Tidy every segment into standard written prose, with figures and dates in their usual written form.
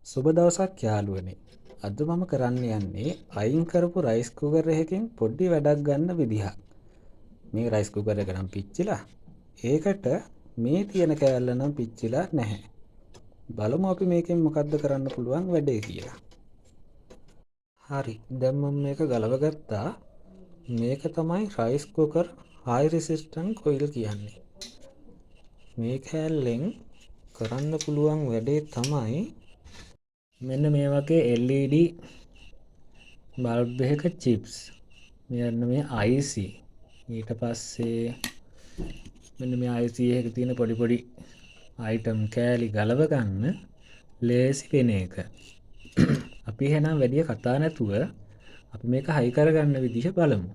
සුබ දවසක් යාළුවනේ. අද මම කරන්න යන්නේ අයින් කරපු රයිස් කුකර් එකකින් පොඩි වැඩක් ගන්න විදිහක්. මේ රයිස් කුකර් එක නම් පිච්චිලා. ඒකට මේ තියෙන කෑල්ල නම් පිච්චිලා නැහැ. බලමු අපි මේකෙන් මොකද්ද කරන්න පුළුවන් වැඩේ කියලා. හරි. දැන් මම මේක ගලව ගත්තා. මේක තමයි රයිස් කුකර් හයි රෙසිස්ටන්ට් කොයිල් කියන්නේ. මේ කෑල්ලෙන් කරන්න පුළුවන් වැඩේ තමයි මෙන්න මේ වගේ LED බල්බ් එක චිප්ස්. මෙන්න මේ IC. ඊට පස්සේ මෙන්න මේ IC එකේ තියෙන පොඩි පොඩි අයිටම් කෑලි ගලව ගන්න ලේසි වෙන එක. අපි එහෙනම් වැඩි කතා නැතුව අපි මේක හයි කරගන්න විදිහ බලමු.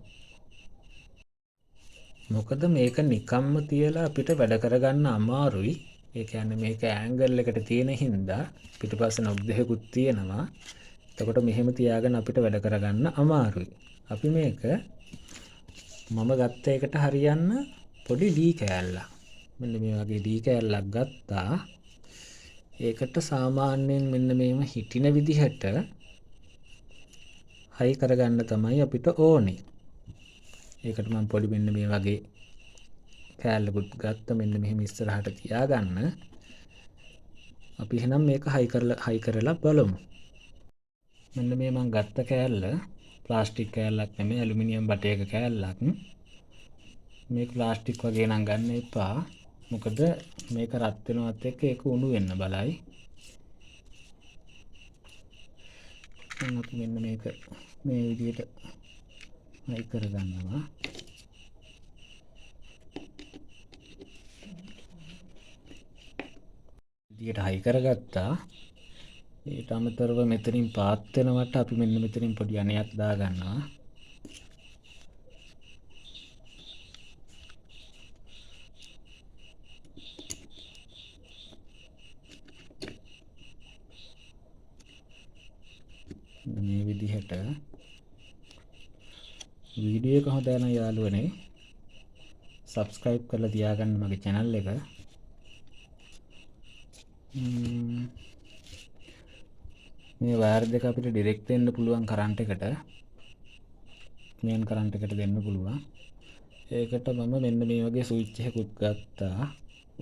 මොකද මේක නිකම්ම තියලා අපිට වැඩ කරගන්න අමාරුයි. ඒ කියන්නේ මේක ඇන්ගල් එකට තියෙන හින්දා පිටිපස්සේ නොබ් දෙකකුත් තියෙනවා. එතකොට මෙහෙම තියාගෙන අපිට වැඩ කරගන්න අමාරුයි. අපි මේක මම ගත්ත එකට හරියන්න පොඩි ඩී කෑල්ලක්. මෙන්න මේ වගේ ඩී කෑල්ලක් ගත්තා. ඒකට සාමාන්‍යයෙන් මෙන්න මේම හිටින විදිහට හයි කරගන්න තමයි අපිට ඕනේ. ඒකට මම පොඩි මෙන්න මේ වගේ කෑල්ලකුත් ගත්ත මෙන්න මෙහෙම ඉස්සරහට තියාගන්න. අපි එහෙනම් මේක හයි කරලා බලමු. මෙන්න මේ මම ගත්ත කෑල්ල ප්ලාස්ටික් කෑල්ලක් නෙමෙයි ඇලුමිනියම් බටයක කෑල්ලක්. මේක ප්ලාස්ටික් වගේ නම් ගන්න එපා. මොකද මේක රත් වෙනවත් එක්ක ඒක උණු වෙන්න බලයි. අපි මෙන්න මේක මේ විදිහට හයි කරගන්නවා. විදිහට හයි කරගත්තා. ඊට අමතරව මෙතනින් පාත් වෙනවට අපි මෙන්න මෙතනින් පොඩි අණයක් දාගන්නවා. මේ විදිහට වීඩියෝ එක හොඳ යන යාළුවනේ subscribe කරලා තියාගන්න මගේ channel එක. මේ වයර් දෙක අපිට ඩිරෙක්ට් දෙන්න පුළුවන් කරන්ට් එකට. මේන් කරන්ට් එකට දෙන්න පුළුවන්. ඒකට මම මෙන්න මේ වගේ ස්විච් එකකුත් ගත්තා.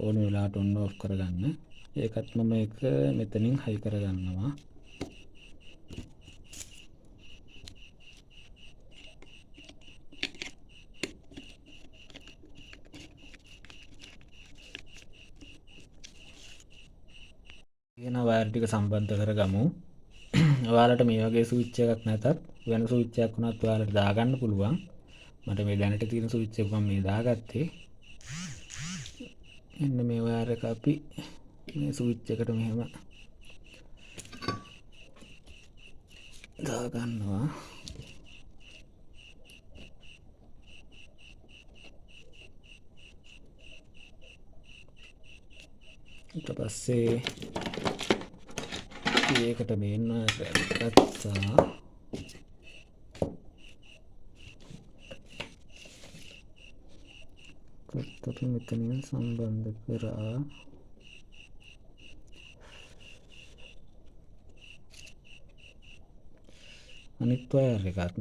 ඕන වෙලාවට ඔන් ඔෆ් කරගන්න. ඒකත් මම එක මෙතනින් හයි කරගන්නවා. කියන වයර් ටික සම්බන්ධ කරගමු. ඔයාලට මේ වගේ ස්විච් එකක් නැතත් වෙන ස්විච් එකක් වුණත් ඔයාලට දාගන්න පුළුවන්. මට මේ දැනට තියෙන ස්විච් එක මම මේ දාගත්තේ. මෙන්න මේ වයර් එක අපි මේ ස්විච් එකට මෙහෙම දාගන්නවා. ඊට පස්සේ ඒකට මේන්න ගත්තා. අපි මෙතනින් සම්බන්ධ කරා. අනිත් වයර් එකත්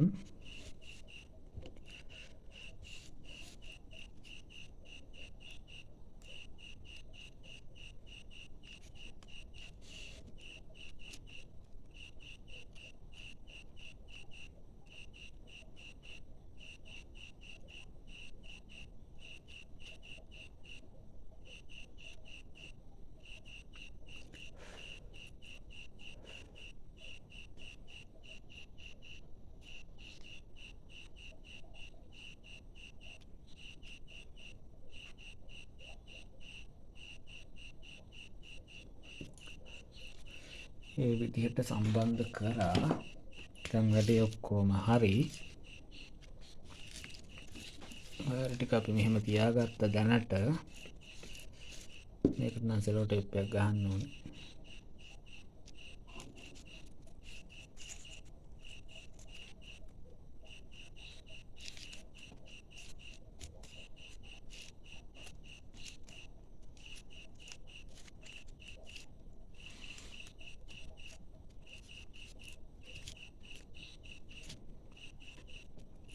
ඒ විදිහට සම්බන්ධ කරා. දැන් වැඩේ ඔක්කොම හරි. වයර් ටික අපි මෙහෙම තියාගත්ත දැනට මේකට නම් සෙලෝ ටේප් එකක් ගහන්න ඕනේ.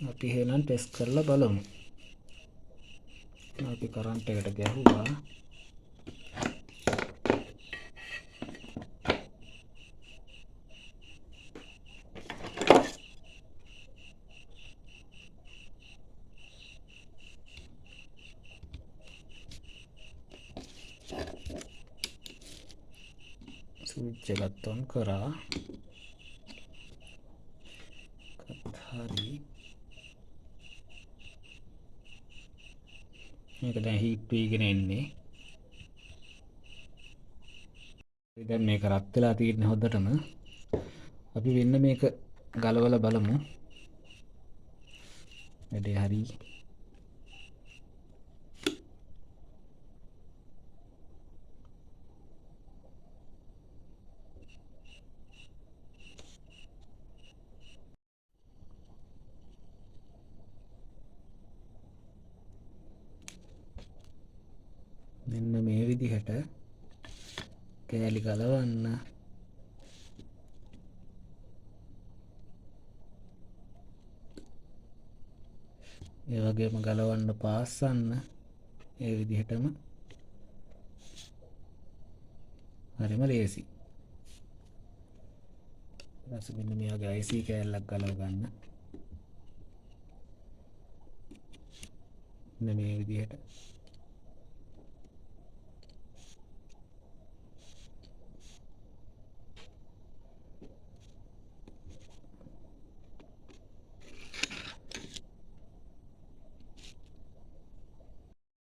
අපි එහෙනම් ටෙස්ට් කරලා බලමු. අපි කරන්ට් එකට ගැහුවා. ස්විච් එකත් ඔන් කරා. හරි. මේක දැන් හීට් වීගෙන එන්නේ. දැන් මේක රත් වෙලා තියෙන්නේ හොද්දටම. අපි වෙන්න මේක ගලවලා බලමු. වැඩේ හරි. මෙන්න මේ විදිහට කෑලි ගලවන්න. ඒ වගේම ගලවන්න පාස්සන්න. ඒ විදිහටම හරිම ලේසි. ඊට මෙන්න මේ වගේ IC කෑල්ලක් ගලව ගන්න. මෙන්න මේ විදිහට.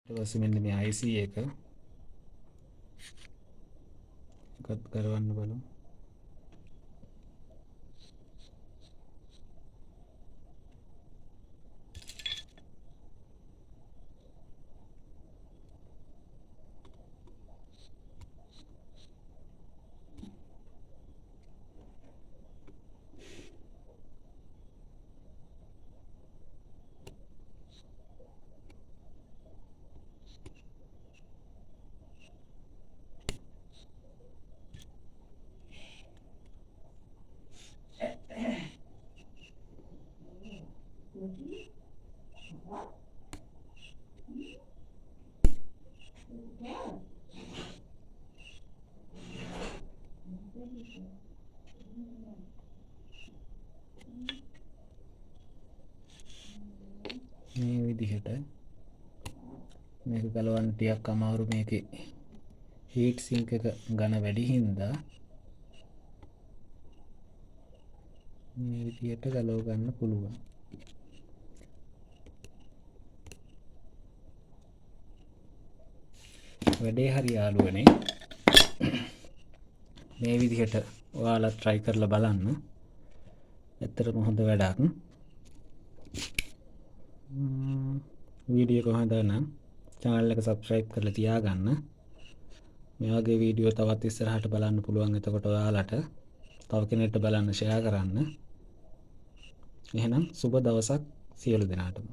ඊට පස්සේ මෙන්න මේ IC එක එකත් කරවන්න බලමු. මේ විදිහට මේක ගලවන්න ටිකක් අමාරු. මේකේ හීට් සිංක් එක ඝන වැඩි හින්දා මේ විදිහට ගලව ගන්න පුළුවන්. වැඩේ හරි යාළුවනේ. මේ විදිහට ඔයාලා try කරලා බලන්න. ඇත්තටම හොඳ වැඩක්. වීඩියෝ එක හොඳ නම් channel එක subscribe කරලා තියාගන්න. මේ වගේ වීඩියෝ තවත් ඉස්සරහට බලන්න පුළුවන්. එතකොට ඔයාලට තව කෙනෙක්ට බලන්න share කරන්න. එහෙනම් සුබ දවසක් සියලු දෙනාටම.